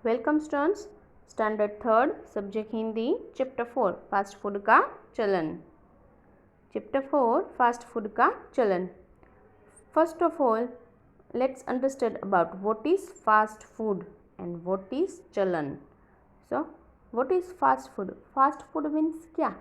Welcome students, standard third, subject Hindi, chapter 4 fast food का चलन। Chapter 4 fast food का चलन। First of all, let's understand about what is fast food and what is चलन। So what is fast food? Fast food means क्या?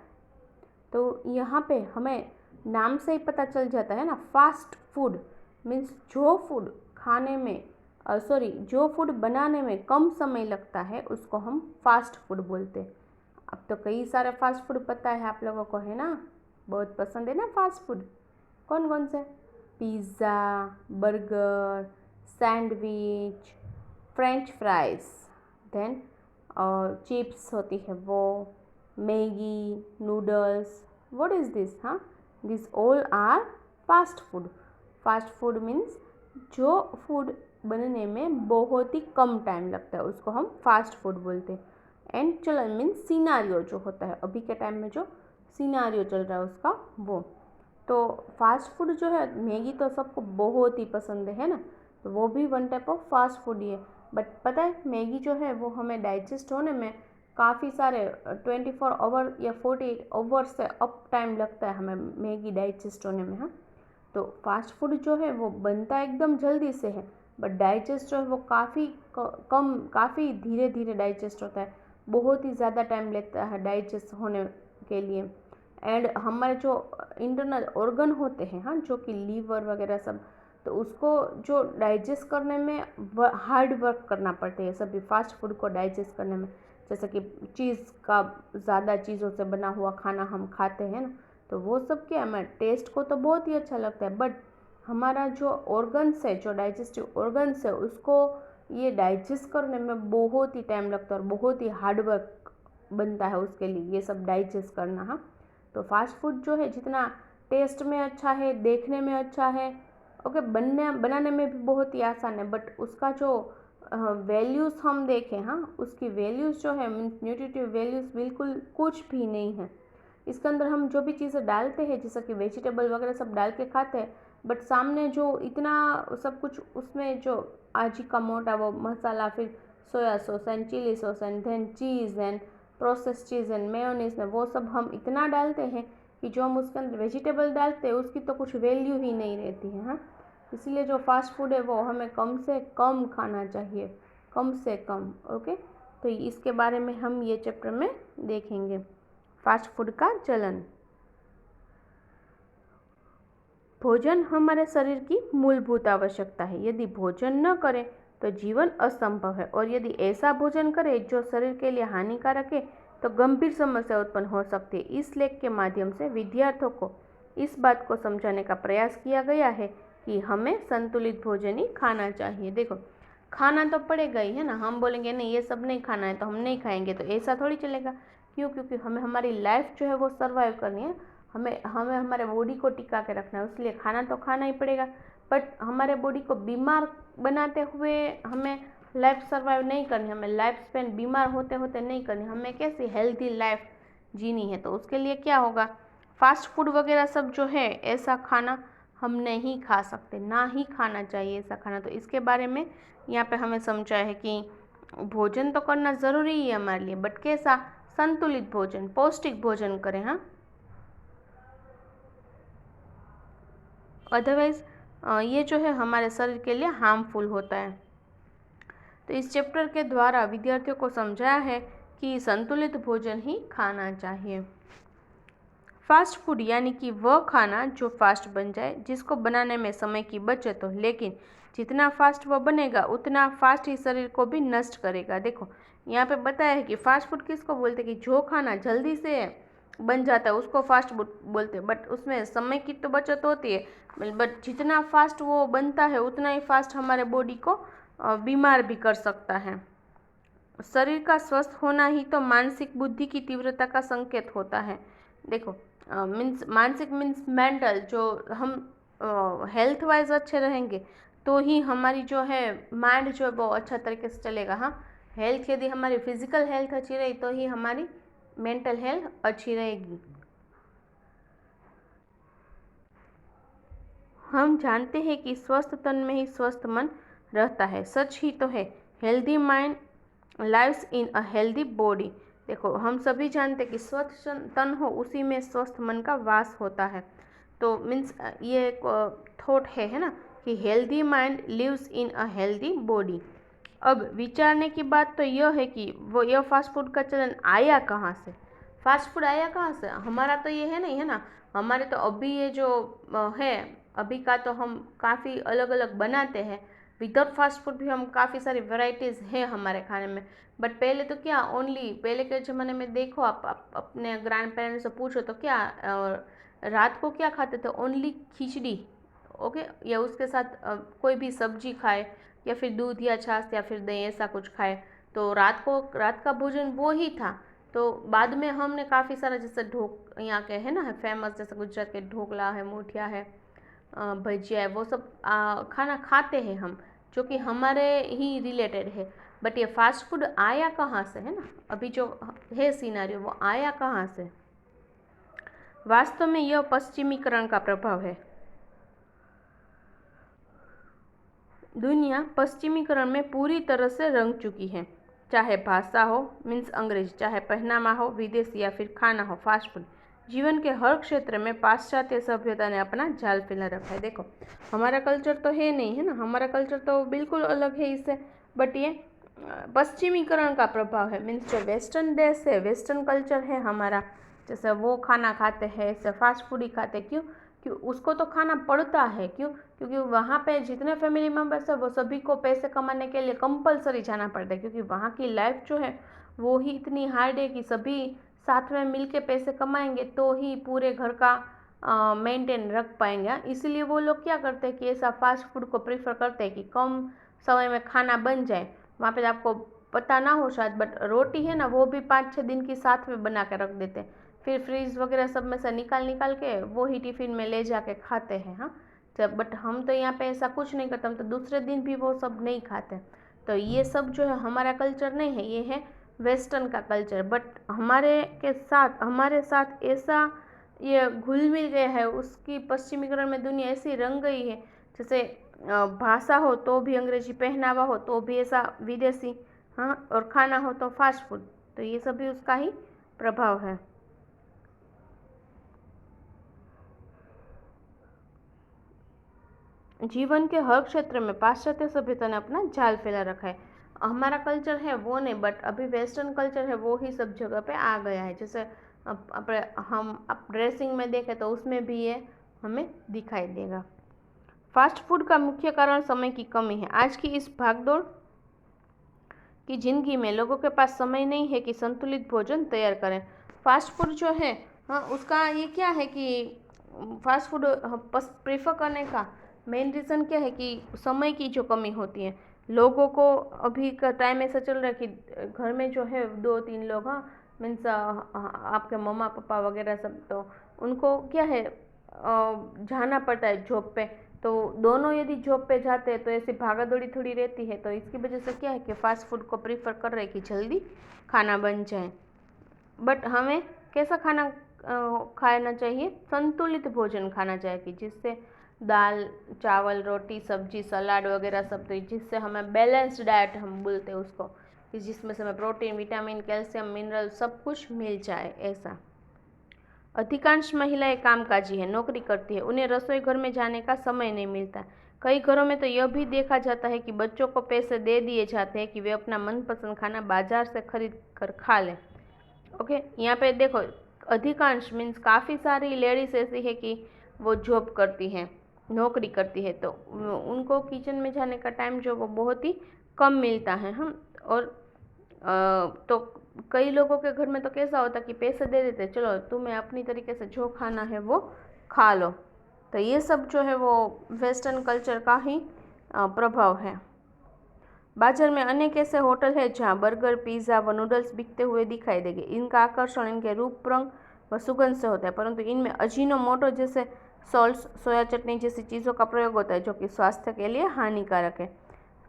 तो यहाँ पे हमें नाम से ही पता चल जाता है ना। फास्ट फूड मीन्स जो फूड खाने में जो फूड बनाने में कम समय लगता है उसको हम फास्ट फूड बोलते हैं। अब तो कई सारे फास्ट फूड पता है आप लोगों को, है ना? बहुत पसंद है ना फास्ट फूड। कौन कौन से? Pizza, burger, sandwich, French fries, then chips होती है वो, Maggi, noodles. What is this? हाँ, this all are fast food. Fast food means जो फूड बनने में बहुत ही कम टाइम लगता है उसको हम फास्ट फूड बोलते हैं। एंड चलन मीन्स सिनारियो जो होता है, अभी के टाइम में जो सिनारियो चल रहा है उसका वो। तो फास्ट फूड जो है, मैगी तो सबको बहुत ही पसंद है ना, तो वो भी one type of fast food ही है। बट पता है मैगी जो है वो हमें डाइजेस्ट होने में काफ़ी सारे 24 आवर या 48 आवर से अप टाइम लगता है हमें मैगी डाइजेस्ट होने में। हाँ, तो फास्ट फूड जो है वो बनता एकदम जल्दी से है, बट डाइजेस्ट जो है वो काफ़ी धीरे धीरे डाइजेस्ट होता है, बहुत ही ज़्यादा टाइम लगता है डाइजेस्ट होने के लिए। एंड हमारे जो इंटरनल ऑर्गन होते हैं, हाँ, जो कि लीवर वगैरह सब, तो उसको जो डाइजेस्ट करने में हार्ड वर्क करना पड़ता है सभी फास्ट फूड को डाइजेस्ट करने में। जैसे कि चीज़ का ज़्यादा चीज़ों से बना हुआ खाना हम खाते हैं ना, तो वो सब क्या हमें टेस्ट को तो बहुत ही अच्छा लगता है, बट हमारा जो ऑर्गन्स है, जो डाइजेस्टिव ऑर्गन्स है, उसको ये डाइजेस्ट करने में बहुत ही टाइम लगता है और बहुत ही हार्ड वर्क बनता है उसके लिए ये सब डाइजेस्ट करना। हाँ, तो फास्ट फूड जो है जितना टेस्ट में अच्छा है, देखने में अच्छा है, ओके, बनाने में भी बहुत ही आसान है, बट उसका जो वैल्यूज़ हम देखें, हाँ, उसकी वैल्यूज़ जो है मीन्स न्यूट्रिटिव वैल्यूज़ बिल्कुल कुछ भी नहीं है। इसके अंदर हम जो भी चीज़ें डालते हैं, जैसा कि वेजिटेबल वगैरह सब डाल के खाते हैं, बट सामने जो इतना सब कुछ उसमें जो आजी का मोटा वो मसाला, फिर soya sauce and chilli sauce and then cheese and process cheese and mayonnaise में वो सब हम इतना डालते हैं कि जो हम उसके अंदर वेजिटेबल डालते हैं उसकी तो कुछ वैल्यू ही नहीं रहती है। हाँ, इसीलिए जो फास्ट फूड है वो हमें कम से कम खाना चाहिए, कम से कम। ओके, तो इसके बारे में हम ये चैप्टर में देखेंगे, फास्ट फूड का चलन। भोजन हमारे शरीर की मूलभूत आवश्यकता है। यदि भोजन न करें तो जीवन असंभव है, और यदि ऐसा भोजन करें जो शरीर के लिए हानिकारक है तो गंभीर समस्या उत्पन्न हो सकती है। इस लेख के माध्यम से विद्यार्थियों को इस बात को समझाने का प्रयास किया गया है कि हमें संतुलित भोजन ही खाना चाहिए। देखो, खाना तो पड़ेगा ही, है ना। हम बोलेंगे नहीं ये सब नहीं खाना है तो हम नहीं खाएंगे, तो ऐसा थोड़ी चलेगा। क्यों? क्योंकि हमें हमारी लाइफ जो है वो सर्वाइव करनी है, हमें हमारे बॉडी को टिका के रखना है, इसलिए खाना तो खाना ही पड़ेगा। बट हमारे बॉडी को बीमार बनाते हुए हमें लाइफ सर्वाइव नहीं करनी, हमें लाइफ स्पेन बीमार होते होते नहीं करनी, हमें कैसी हेल्दी लाइफ जीनी है। तो उसके लिए क्या होगा, फास्ट फूड वगैरह सब जो है ऐसा खाना हम नहीं खा सकते, ना ही खाना चाहिए ऐसा खाना। तो इसके बारे में यहाँ पे हमें समझाया है कि भोजन तो करना ज़रूरी ही है हमारे लिए, बट कैसा? संतुलित भोजन, पौष्टिक भोजन करें। हाँ, अदरवाइज ये जो है हमारे शरीर के लिए हार्मफुल होता है। तो इस चैप्टर के द्वारा विद्यार्थियों को समझाया है कि संतुलित भोजन ही खाना चाहिए। फास्ट फूड यानी कि वह खाना जो फास्ट बन जाए, जिसको बनाने में समय की बचत हो, लेकिन जितना फास्ट वह बनेगा उतना फास्ट ही शरीर को भी नष्ट करेगा। देखो, यहाँ पे बताया है कि फास्ट फूड किसको बोलते हैं कि जो खाना जल्दी से बन जाता है उसको फास्ट फूड बोलते हैं, बट उसमें समय की तो बचत होती है, बट जितना फास्ट वो बनता है उतना ही फास्ट हमारे बॉडी को बीमार भी कर सकता है। शरीर का स्वस्थ होना ही तो मानसिक बुद्धि की तीव्रता का संकेत होता है। देखो, मीन्स मानसिक मीन्स मेंटल, जो हम हेल्थ वाइज अच्छे रहेंगे तो ही हमारी जो है माइंड जो है वो अच्छा तरीके से चलेगा। हाँ, हेल्थ, यदि हमारी फिजिकल हेल्थ अच्छी रही तो ही हमारी मेंटल हेल्थ अच्छी रहेगी। हम जानते हैं कि स्वस्थ तन में ही स्वस्थ मन रहता है। सच ही तो है, healthy mind lives in a healthy body. देखो हम सभी जानते हैं कि स्वस्थ तन हो उसी में स्वस्थ मन का वास होता है। तो मीन्स ये एक थॉट है ना, कि healthy mind lives in a healthy body. अब विचारने की बात तो यह है कि वो यह फास्ट फूड का चलन आया कहाँ से। फास्ट फूड आया कहाँ से? हमारा तो ये है नहीं, है ना, हमारे तो अभी ये जो है अभी का तो हम काफ़ी अलग अलग बनाते हैं। विदाउट फास्ट फूड भी हम काफ़ी सारी वैरायटीज़ है हमारे खाने में। बट पहले तो क्या, ओनली पहले के ज़माने में देखो, आप अपने ग्रैंड पेरेंट्स से पूछो तो क्या रात को क्या खाते थे? ओनली खिचड़ी, ओके, या उसके साथ कोई भी सब्जी खाए, या फिर दूध या छाछ या फिर दही, ऐसा कुछ खाए। तो रात का भोजन वो ही था। तो बाद में हमने काफ़ी सारा, जैसे यहाँ के है ना, है फेमस, जैसे गुजरात के ढोकला है, मुठिया है, भजिया है, वो सब खाना खाते हैं हम, जो कि हमारे ही रिलेटेड है। बट ये फास्ट फूड आया कहाँ से, है ना, अभी जो है सिनेरियो वो आया कहाँ से? वास्तव में यह पश्चिमीकरण का प्रभाव है। दुनिया पश्चिमीकरण में पूरी तरह से रंग चुकी है, चाहे भाषा हो मीन्स अंग्रेजी, चाहे पहनावा हो विदेशी, या फिर खाना हो फास्ट फूड। जीवन के हर क्षेत्र में पाश्चात्य सभ्यता ने अपना जाल फैला रखा है। देखो हमारा कल्चर तो है नहीं, है ना, हमारा कल्चर तो बिल्कुल अलग है इससे। बट ये पश्चिमीकरण का प्रभाव है, मीन्स जो वेस्टर्न देश है, वेस्टर्न कल्चर है हमारा, जैसे वो खाना खाते हैं, ऐसे फास्ट फूड ही खाते। क्यों उसको तो खाना पड़ता है, क्योंकि वहाँ पे जितने फैमिली मेम्बर्स है वो सभी को पैसे कमाने के लिए कंपलसरी जाना पड़ता है, क्योंकि वहाँ की लाइफ जो है वो ही इतनी हार्ड है कि सभी साथ में मिल के पैसे कमाएंगे तो ही पूरे घर का मेंटेन रख पाएंगे। इसीलिए वो लोग क्या करते हैं कि ऐसा फास्ट फूड को प्रीफर करते हैं कि कम समय में खाना बन जाए। वहाँ पे आपको पता ना हो शायद, बट रोटी है ना, वो भी 5-6 दिन की साथ में बना के रख देते हैं, फिर फ्रीज वगैरह सब में से निकाल के वो ही टिफ़िन में ले जाके खाते हैं। हाँ, जब बट हम तो यहाँ पे ऐसा कुछ नहीं करते, हम तो दूसरे दिन भी वो सब नहीं खाते। तो ये सब जो है हमारा कल्चर नहीं है, ये है वेस्टर्न का कल्चर। बट हमारे साथ ऐसा ये घुल मिल गया है, उसकी पश्चिमीकरण में दुनिया ऐसी रंग गई है, जैसे भाषा हो तो भी अंग्रेजी, पहनावा हो तो भी ऐसा विदेशी, हाँ, और खाना हो तो फास्ट फूड। तो ये सभी उसका ही प्रभाव है। जीवन के हर क्षेत्र में पाश्चात्य सभ्यता ने अपना जाल फैला रखा है। हमारा कल्चर है वो नहीं, बट अभी वेस्टर्न कल्चर है वो ही सब जगह पे आ गया है। जैसे हम ड्रेसिंग में देखें तो उसमें भी ये हमें दिखाई देगा। फास्ट फूड का मुख्य कारण समय की कमी है। आज की इस भागदौड़ की ज़िंदगी में लोगों के पास समय नहीं है कि संतुलित भोजन तैयार करें। फास्ट फूड जो है, हाँ, उसका ये क्या है कि फास्ट फूड प्रेफर करने का मेन रीज़न क्या है कि समय की जो कमी होती है। लोगों को अभी का टाइम ऐसा चल रहा है कि घर में जो है 2-3 लोग, हाँ, मीन्स आपके मम्मा पापा वगैरह सब, तो उनको क्या है जाना पड़ता है जॉब पे। तो दोनों यदि जॉब पे जाते हैं तो ऐसी भागा दौड़ी थोड़ी रहती है। तो इसकी वजह से क्या है कि फास्ट फूड को प्रीफर कर रहे हैं कि जल्दी खाना बन जाए। बट हमें कैसा खाना खाना चाहिए? संतुलित भोजन खाना चाहिए, कि जिससे दाल चावल रोटी सब्जी सलाद वगैरह सब, तो जिससे हमें बैलेंस्ड डाइट हम बोलते हैं उसको, कि जिसमें से हमें प्रोटीन विटामिन कैल्शियम मिनरल सब कुछ मिल जाए। ऐसा अधिकांश महिलाएं कामकाजी हैं, नौकरी करती है, उन्हें रसोई घर में जाने का समय नहीं मिलता। कई घरों में तो यह भी देखा जाता है कि बच्चों को पैसे दे दिए जाते हैं कि वे अपना मनपसंद खाना बाजार से खरीद कर खा लें। ओके, यहाँ पे देखो अधिकांश मीन्स काफ़ी सारी लेडीज़ ऐसी है कि वो जॉब करती हैं, नौकरी करती है, तो उनको किचन में जाने का टाइम जो वो बहुत ही कम मिलता है। हम और तो कई लोगों के घर में तो कैसा होता है कि पैसे दे देते, चलो तुम्हें अपनी तरीके से जो खाना है वो खा लो। तो ये सब जो है वो वेस्टर्न कल्चर का ही प्रभाव है। बाजार में अनेक ऐसे होटल हैं जहां बर्गर पिज़्ज़ा व नूडल्स बिकते हुए दिखाई देंगे। इनका आकर्षण इनके रूप रंग व सुगंध से होता है, परंतु इनमें अजीनोमोटो जैसे सॉल्ट्स सोया चटनी जैसी चीज़ों का प्रयोग होता है, जो कि स्वास्थ्य के लिए हानिकारक है।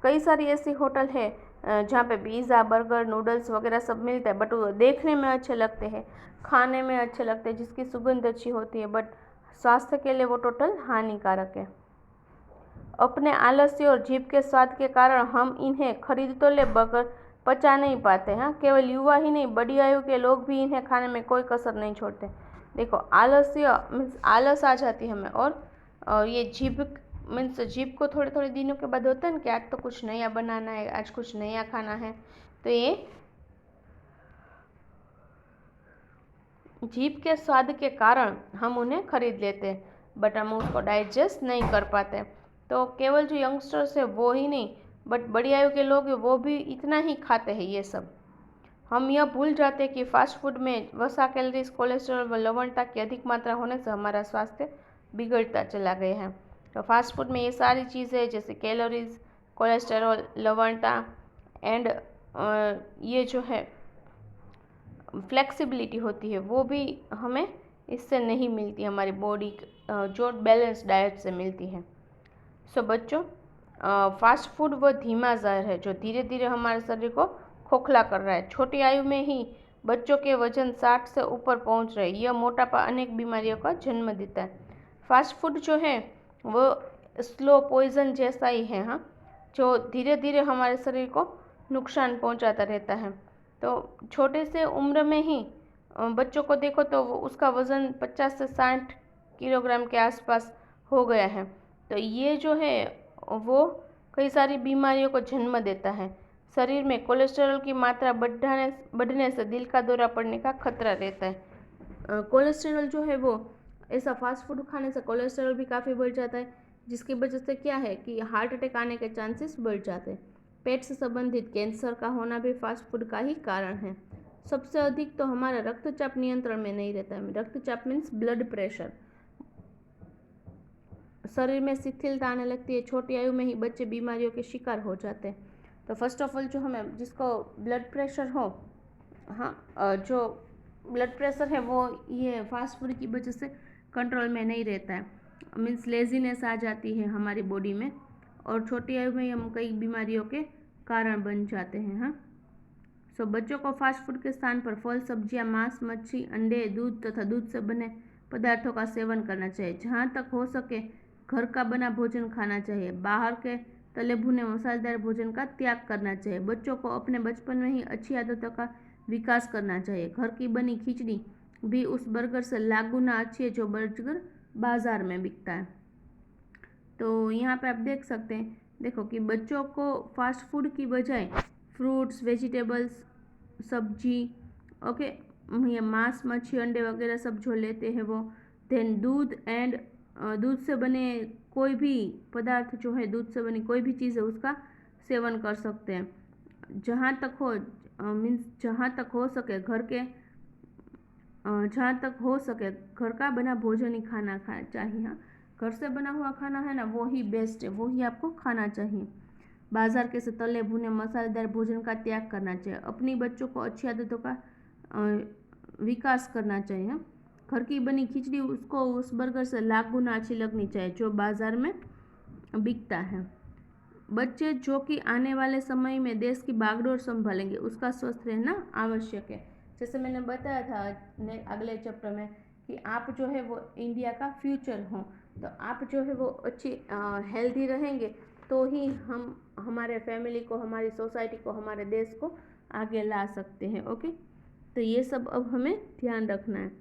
कई सारी ऐसी होटल है जहाँ पे पिज़्ज़ा बर्गर नूडल्स वगैरह सब मिलता है, बट वो देखने में अच्छे लगते हैं, खाने में अच्छे लगते हैं, जिसकी सुगंध अच्छी होती है, बट स्वास्थ्य के लिए वो टोटल हानिकारक है। अपने आलस्य और जीभ के स्वाद के कारण हम इन्हें खरीद तो ले, मगर पचा नहीं पाते। हाँ, केवल युवा ही नहीं, बड़ी आयु के लोग भी इन्हें खाने में कोई कसर नहीं छोड़ते। देखो, आलस्य मीन्स आलस आ जाती है हमें, और ये जीभ मीन्स जीभ को थोड़े थोड़े दिनों के बाद होता है ना कि आज तो कुछ नया बनाना है, आज कुछ नया खाना है, तो ये जीभ के स्वाद के कारण हम उन्हें खरीद लेते हैं, बट हम उसको डाइजेस्ट नहीं कर पाते। तो केवल जो यंगस्टर्स है वो ही नहीं, बट बड़ी आयु के लोग हैं वो भी इतना ही खाते हैं ये सब। हम यह भूल जाते हैं कि फास्ट फूड में वसा, कैलोरीज, कोलेस्ट्रॉल व लवणता की अधिक मात्रा होने से हमारा स्वास्थ्य बिगड़ता चला गया है। तो फास्ट फूड में ये सारी चीज़ें जैसे कैलोरीज, कोलेस्ट्रॉल, लवणता एंड ये जो है फ्लेक्सिबिलिटी होती है वो भी हमें इससे नहीं मिलती, हमारी बॉडी जो बैलेंस डाइट से मिलती है। सो बच्चों, फास्ट फूड वो धीमा जहर है जो धीरे धीरे हमारे शरीर को खोखला कर रहा है। छोटी आयु में ही बच्चों के वजन 60 से ऊपर पहुंच रहे हैं। यह मोटापा अनेक बीमारियों का जन्म देता है। फास्ट फूड जो है वो स्लो पॉइजन जैसा ही है, हाँ, जो धीरे धीरे हमारे शरीर को नुकसान पहुंचाता रहता है। तो छोटे से उम्र में ही बच्चों को देखो तो उसका वज़न 50 से 60 किलोग्राम के आसपास हो गया है। तो ये जो है वो कई सारी बीमारियों को जन्म देता है। शरीर में कोलेस्ट्रॉल की मात्रा बढ़ने से दिल का दौरा पड़ने का खतरा रहता है। कोलेस्ट्रॉल जो है वो ऐसा फास्ट फूड खाने से कोलेस्ट्रॉल भी काफ़ी बढ़ जाता है, जिसकी वजह से क्या है कि हार्ट अटैक आने के चांसेस बढ़ जाते हैं। पेट से संबंधित कैंसर का होना भी फास्ट फूड का ही कारण है। सबसे अधिक तो हमारा रक्तचाप नियंत्रण में नहीं रहता है। रक्तचाप मीन्स ब्लड प्रेशर। शरीर में शिथिलता आने लगती है। छोटी आयु में ही बच्चे बीमारियों के शिकार हो जाते हैं। तो फर्स्ट ऑफ ऑल जो हमें जिसको ब्लड प्रेशर हो, हाँ, जो ब्लड प्रेशर है वो ये फास्ट फूड की वजह से कंट्रोल में नहीं रहता है। मीन्स लेजीनेस आ जाती है हमारी बॉडी में, और छोटी आयु में हम कई बीमारियों के कारण बन जाते हैं। हाँ, सो बच्चों को फास्ट फूड के स्थान पर फल, सब्जियां, मांस, मच्छी, अंडे, दूध तथा दूध से बने पदार्थों का सेवन करना चाहिए। जहाँ तक हो सके घर का बना भोजन खाना चाहिए। बाहर के तले भुने मसालेदार भोजन का त्याग करना चाहिए। बच्चों को अपने बचपन में ही अच्छी आदतों का विकास करना चाहिए। घर की बनी खिचड़ी भी उस बर्गर से लाख गुना अच्छी है जो बर्गर बाजार में बिकता है। तो यहाँ पे आप देख सकते हैं, देखो कि बच्चों को फास्ट फूड की बजाय फ्रूट्स, वेजिटेबल्स, सब्जी, ओके, ये मांस, मच्छी, अंडे वगैरह सब जो लेते हैं वो, देन दूध एंड दूध से बने कोई भी पदार्थ जो है, दूध से बनी कोई भी चीज़ है उसका सेवन कर सकते हैं। जहाँ तक हो सके घर का बना भोजन ही खाना चाहिए। हाँ, घर से बना हुआ खाना है ना, वो ही बेस्ट है, वो ही आपको खाना चाहिए। बाजार के से तले भुने मसालेदार भोजन का त्याग करना चाहिए। अपनी बच्चों को अच्छी आदतों का विकास करना चाहिए। घर की बनी खिचड़ी उसको उस बर्गर से लाख गुना अच्छी लगनी चाहिए जो बाजार में बिकता है। बच्चे जो कि आने वाले समय में देश की बागडोर संभालेंगे, उसका स्वस्थ रहना आवश्यक है। जैसे मैंने बताया था अगले चैप्टर में कि आप जो है वो इंडिया का फ्यूचर हो, तो आप जो है वो अच्छी हेल्दी रहेंगे तो ही हम हमारे फैमिली को, हमारी सोसाइटी को, हमारे देश को आगे ला सकते हैं। ओके, तो ये सब अब हमें ध्यान रखना है।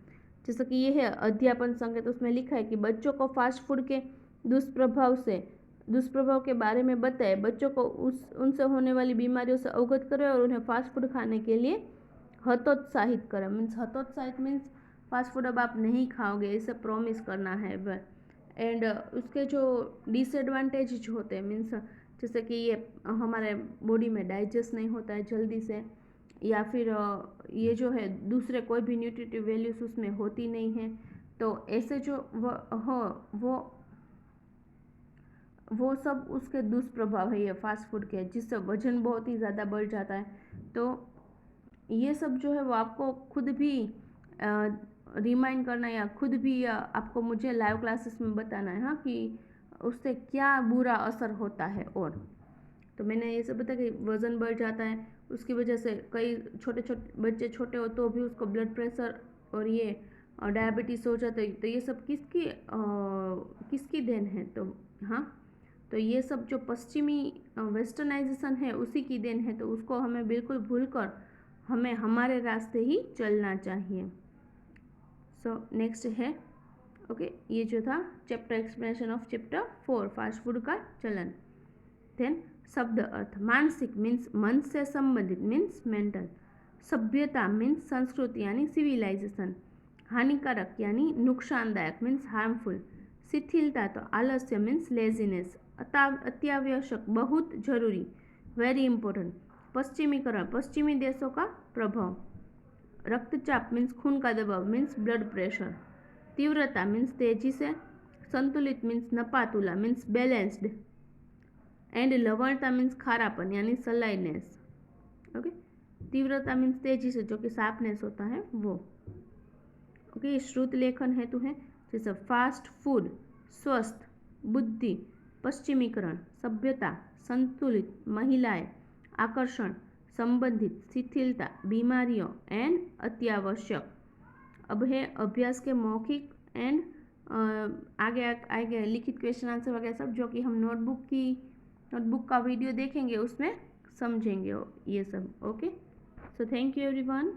जैसे कि ये है अध्यापन संकेत, उसमें लिखा है कि बच्चों को फास्ट फूड के दुष्प्रभाव के बारे में बताएं। बच्चों को उनसे होने वाली बीमारियों से अवगत करें और उन्हें फास्ट फूड खाने के लिए हतोत्साहित करें। हतोत्साहित मीन्स फास्ट फूड अब आप नहीं खाओगे, इसे प्रॉमिस करना है। एंड उसके जो डिसएडवांटेज होते हैं, मीन्स जैसे कि ये हमारे बॉडी में डाइजेस्ट नहीं होता है जल्दी से, या फिर ये जो है दूसरे कोई भी न्यूट्रिटिव वैल्यूज उसमें होती नहीं है। तो ऐसे जो वो सब उसके दुष्प्रभाव है ये फास्ट फूड के, जिससे वजन बहुत ही ज़्यादा बढ़ जाता है। तो ये सब जो है वो आपको खुद भी रिमाइंड करना है, या खुद भी आपको मुझे लाइव क्लासेस में बताना है, हाँ, कि उससे क्या बुरा असर होता है। और तो मैंने ये सब बताया कि वज़न बढ़ जाता है, उसकी वजह से कई छोटे बच्चे छोटे हो तो भी उसको ब्लड प्रेशर और ये डायबिटीज़ हो जाता है। तो ये सब किसकी देन है? तो हाँ, तो ये सब जो पश्चिमी वेस्टर्नाइजेशन है उसी की देन है, तो उसको हमें बिल्कुल भूलकर हमें हमारे रास्ते ही चलना चाहिए। सो नेक्स्ट है ओके ये जो था chapter explanation of chapter 4 fast food का चलन। देन शब्द अर्थ, मानसिक मीन्स मन से संबंधित मीन्स मेंटल, सभ्यता मीन्स संस्कृति यानी सिविलाइजेशन, हानिकारक यानी नुकसानदायक मीन्स हार्मफुल, शिथिलता तो आलस्य मीन्स लेजीनेस, अत्यावश्यक बहुत जरूरी वेरी इंपॉर्टेंट, पश्चिमीकरण पश्चिमी देशों का प्रभाव, रक्तचाप मीन्स खून का दबाव मीन्स ब्लड प्रेशर, तीव्रता मीन्स तेजी से, संतुलित मीन्स नपातुला मीन्स बैलेंस्ड, एंड लवणता मीन्स खारापन यानी सलाइनेस। ओके तीव्रता मीन्स तेजी से जो कि शार्पनेस होता है वो। ओके श्रुत लेखन हेतु है जैसे फास्ट फूड, स्वस्थ, बुद्धि, पश्चिमीकरण, सभ्यता, संतुलित, महिलाएं, आकर्षण, संबंधित, शिथिलता, बीमारियों एंड अत्यावश्यक। अब है अभ्यास के मौखिक एंड आगे आगे लिखित क्वेश्चन आंसर वगैरह सब, जो कि हम नोटबुक का वीडियो देखेंगे उसमें समझेंगे ये सब। Okay so thank you everyone.